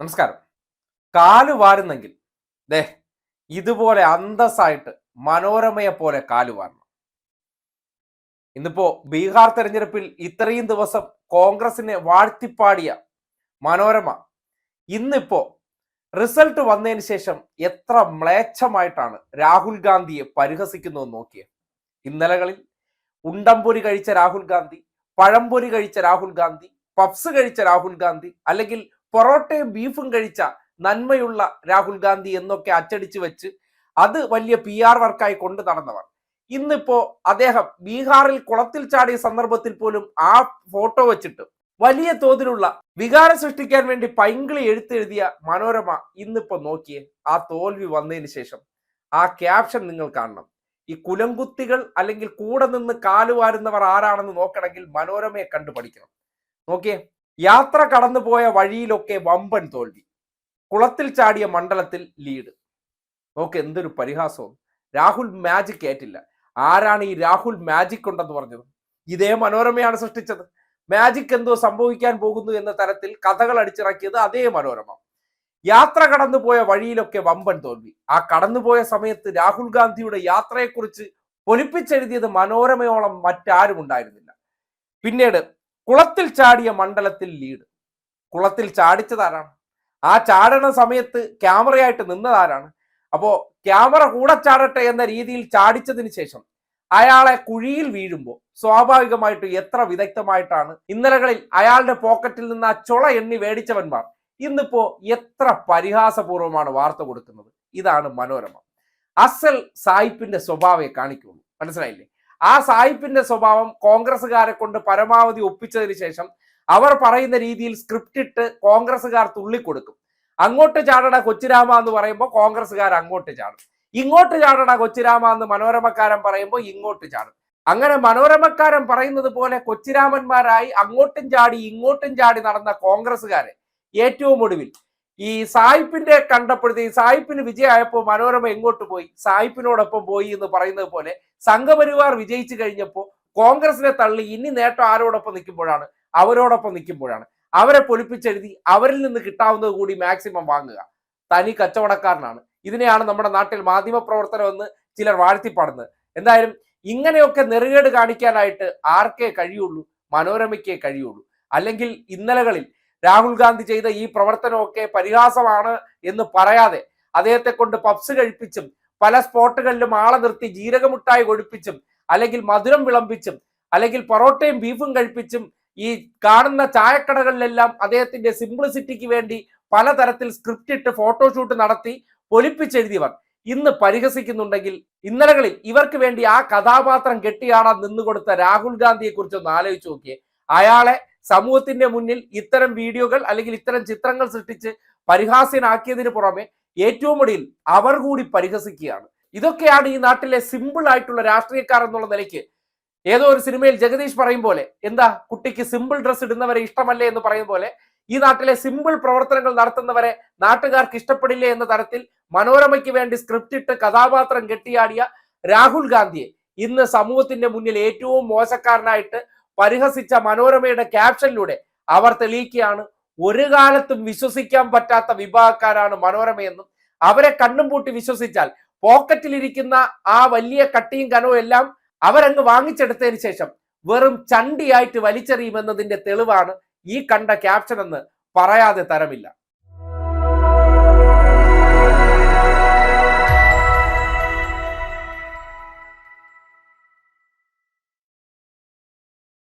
നമസ്കാരം. കാല് വാരുന്നെങ്കിൽ ദേ ഇതുപോലെ അന്തസ്സായിട്ട് മനോരമയെ പോലെ കാല് വാരണം. ഇന്നിപ്പോ ബീഹാർ തെരഞ്ഞെടുപ്പിൽ ഇത്രയും ദിവസം കോൺഗ്രസിനെ വാഴ്ത്തിപ്പാടിയ മനോരമ ഇന്നിപ്പോ റിസൾട്ട് വന്നതിന് ശേഷം എത്ര മ്ലേച്ഛമായിട്ടാണ് രാഹുൽ ഗാന്ധിയെ പരിഹസിക്കുന്നത് നോക്കിയത്. ഇന്നലകളിൽ ഉണ്ടംപൊരി കഴിച്ച രാഹുൽ ഗാന്ധി, പഴംപൊരി കഴിച്ച രാഹുൽ ഗാന്ധി, പപ്സ് കഴിച്ച രാഹുൽ ഗാന്ധി, അല്ലെങ്കിൽ പൊറോട്ടയും ബീഫും കഴിച്ച നന്മയുള്ള രാഹുൽ ഗാന്ധി എന്നൊക്കെ അച്ചടിച്ചു വെച്ച് അത് വലിയ PR വർക്കായി കൊണ്ടു നടന്നവർ ഇന്നിപ്പോ അദ്ദേഹം ബീഹാറിൽ കുളത്തിൽ ചാടിയ സന്ദർഭത്തിൽ പോലും ആ ഫോട്ടോ വെച്ചിട്ട് വലിയ തോതിലുള്ള വികാരം സൃഷ്ടിക്കാൻ വേണ്ടി പൈങ്കിളി എഴുത്തെഴുതിയ മനോരമ ഇന്നിപ്പോ നോക്കിയേ ആ തോൽവി വന്നതിന് ശേഷം ആ ക്യാപ്ഷൻ നിങ്ങൾ കാണണം. ഈ കുലംകുത്തികൾ അല്ലെങ്കിൽ കൂടെ നിന്ന് കാലുവാരുന്നവർ ആരാണെന്ന് നോക്കണമെങ്കിൽ മനോരമയെ കണ്ടു പഠിക്കണം. നോക്കിയേ, യാത്ര കടന്നുപോയ വഴിയിലൊക്കെ വമ്പൻ തോൽവി, കുളത്തിൽ ചാടിയ മണ്ഡലത്തിൽ ലീഡ്. നോക്ക് എന്തൊരു പരിഹാസവും. രാഹുൽ മാജിക് ഏറ്റില്ല. ആരാണ് ഈ രാഹുൽ മാജിക് ഉണ്ടെന്ന് പറഞ്ഞത്? ഇതേ മനോരമയാണ് സൃഷ്ടിച്ചത്. മാജിക് എന്തോ സംഭവിക്കാൻ പോകുന്നു എന്ന തരത്തിൽ കഥകൾ അടിച്ചിറക്കിയത് അതേ മനോരമ. യാത്ര കടന്നുപോയ വഴിയിലൊക്കെ വമ്പൻ തോൽവി. ആ കടന്നുപോയ സമയത്ത് രാഹുൽ ഗാന്ധിയുടെ യാത്രയെക്കുറിച്ച് പൊലിപ്പിച്ചെഴുതിയത് മനോരമയോളം മറ്റാരും ഉണ്ടായിരുന്നില്ല. പിന്നീട് കുളത്തിൽ ചാടിയ മണ്ഡലത്തിൽ ലീഡ്. കുളത്തിൽ ചാടിച്ചതാരാണ്? ആ ചാടണ സമയത്ത് ക്യാമറയായിട്ട് നിന്നതാരാണ്? അപ്പോ ക്യാമറ കൂടെ ചാടട്ടെ എന്ന രീതിയിൽ ചാടിച്ചതിന് ശേഷം അയാളെ കുഴിയിൽ വീഴുമ്പോൾ സ്വാഭാവികമായിട്ട് എത്ര വിദഗ്ധമായിട്ടാണ് ഇന്നലകളിൽ അയാളുടെ പോക്കറ്റിൽ നിന്ന് ആ ചുള എണ്ണി മേടിച്ചവന്മാർ ഇന്നിപ്പോ എത്ര പരിഹാസപൂർവ്വമാണ് വാർത്ത കൊടുക്കുന്നത്. ഇതാണ് മനോരമ. അസൽ സായിപ്പിന്റെ സ്വഭാവയെ കാണിക്കുള്ളൂ. മനസ്സിലായില്ലേ? ആ സായിപ്പിന്റെ സ്വഭാവം കോൺഗ്രസ്സുകാരെ കൊണ്ട് പരമാവധി ഒപ്പിച്ചതിന് ശേഷം അവർ പറയുന്ന രീതിയിൽ സ്ക്രിപ്റ്റ് ഇട്ട് കോൺഗ്രസ്സുകാർ തുള്ളിക്കൊടുക്കും. അങ്ങോട്ട് ചാടട കൊച്ചിരാമ എന്ന് പറയുമ്പോൾ കോൺഗ്രസ്സുകാർ അങ്ങോട്ട് ചാടും, ഇങ്ങോട്ട് ചാടട കൊച്ചിരാമ എന്ന് മനോരമക്കാരൻ പറയുമ്പോൾ ഇങ്ങോട്ട് ചാടും. അങ്ങനെ മനോരമക്കാരൻ പറയുന്നത് പോലെ കൊച്ചിരാമന്മാരായി അങ്ങോട്ടും ചാടി ഇങ്ങോട്ടും ചാടി നടന്ന കോൺഗ്രസ്സുകാരെ ഏറ്റവും ഒടുവിൽ ഈ സായിപ്പിന്റെ കണ്ടപ്പോഴത്തേക്ക് സായിപ്പിന് വിജയമായപ്പോൾ മനോരമ എങ്ങോട്ട് പോയി? സായിപ്പിനോടൊപ്പം പോയി എന്ന് പറയുന്നത് പോലെ സംഘപരിവാർ വിജയിച്ചു കഴിഞ്ഞപ്പോൾ കോൺഗ്രസിനെ തള്ളി ഇനി നേട്ടം ആരോടൊപ്പം നിൽക്കുമ്പോഴാണ്? അവരോടൊപ്പം നിൽക്കുമ്പോഴാണ്. അവരെ പൊലിപ്പിച്ചെഴുതി അവരിൽ നിന്ന് കിട്ടാവുന്നത് കൂടി മാക്സിമം വാങ്ങുക. തനി കച്ചവടക്കാരനാണ്. ഇതിനെയാണ് നമ്മുടെ നാട്ടിൽ മാധ്യമ പ്രവർത്തനം എന്ന് ചിലർ വാഴ്ത്തിപ്പാടുന്നത്. എന്തായാലും ഇങ്ങനെയൊക്കെ നെറുകേട് കാണിക്കാനായിട്ട് ആർക്കേ കഴിയുള്ളൂ? മനോരമയ്ക്കേ കഴിയുള്ളൂ. അല്ലെങ്കിൽ ഇന്നലകളിൽ രാഹുൽ ഗാന്ധി ചെയ്ത ഈ പ്രവർത്തനമൊക്കെ പരിഹാസമാണ് എന്ന് പറയാതെ അദ്ദേഹത്തെ കൊണ്ട് പപ്സ് കഴിപ്പിച്ചും പല സ്പോട്ടുകളിലും ആളെ നിർത്തി ജീരകമുട്ടായി ഒഴിപ്പിച്ചും അല്ലെങ്കിൽ മധുരം വിളമ്പിച്ചും അല്ലെങ്കിൽ പൊറോട്ടയും ബീഫും കഴിപ്പിച്ചും ഈ കാണുന്ന ചായക്കടകളിലെല്ലാം അദ്ദേഹത്തിന്റെ സിംപ്ലിസിറ്റിക്ക് വേണ്ടി പലതരത്തിൽ സ്ക്രിപ്റ്റ് ഇട്ട് ഫോട്ടോഷൂട്ട് നടത്തി പൊലിപ്പിച്ചെഴുതിയവർ ഇന്ന് പരിഹസിക്കുന്നുണ്ടെങ്കിൽ ഇന്നലകളിൽ ഇവർക്ക് വേണ്ടി ആ കഥാപാത്രം കെട്ടിയാടാൻ നിന്നുകൊടുത്ത രാഹുൽ ഗാന്ധിയെ കുറിച്ച് ഒന്ന് ആലോചിച്ച് നോക്കിയേ. അയാളെ സമൂഹത്തിന്റെ മുന്നിൽ ഇത്തരം വീഡിയോകൾ അല്ലെങ്കിൽ ഇത്തരം ചിത്രങ്ങൾ സൃഷ്ടിച്ച് പരിഹാസ്യനാക്കിയതിന് പുറമെ ഏറ്റവും ഒടുവിൽ അവർ കൂടി പരിഹസിക്കുകയാണ്. ഇതൊക്കെയാണ് ഈ നാട്ടിലെ സിമ്പിൾ ആയിട്ടുള്ള രാഷ്ട്രീയക്കാർ എന്നുള്ള നിലയ്ക്ക് ഏതോ ഒരു സിനിമയിൽ ജഗദീഷ് പറയും പോലെ, എന്താ കുട്ടിക്ക് സിമ്പിൾ ഡ്രസ് ഇടുന്നവരെ ഇഷ്ടമല്ലേ എന്ന് പറയും പോലെ ഈ നാട്ടിലെ സിമ്പിൾ പ്രവർത്തനങ്ങൾ നടത്തുന്നവരെ നാട്ടുകാർക്ക് ഇഷ്ടപ്പെടില്ലേ എന്ന തരത്തിൽ മനോരമയ്ക്ക് വേണ്ടി സ്ക്രിപ്റ്റ് ഇട്ട് കഥാപാത്രം കെട്ടിയാടിയ രാഹുൽ ഗാന്ധിയെ ഇന്ന് സമൂഹത്തിന്റെ മുന്നിൽ ഏറ്റവും മോശക്കാരനായിട്ട് പരിഹസിച്ച മനോരമയുടെ ക്യാപ്ഷനിലൂടെ അവർ തെളിയിക്കുകയാണ് ഒരു കാലത്തും വിശ്വസിക്കാൻ പറ്റാത്ത വിഭാഗക്കാരാണ് മനോരമയെന്നും അവരെ കണ്ണും പൂട്ടി വിശ്വസിച്ചാൽ പോക്കറ്റിലിരിക്കുന്ന ആ വലിയ കട്ടിയും കനവും എല്ലാം അവരങ്ങ് വാങ്ങിച്ചെടുത്തതിന് ശേഷം വെറും ചണ്ടിയായിട്ട് വലിച്ചെറിയുമെന്നതിന്റെ തെളിവാണ് ഈ കണ്ട ക്യാപ്ഷൻ എന്ന് പറയാതെ തരമില്ല.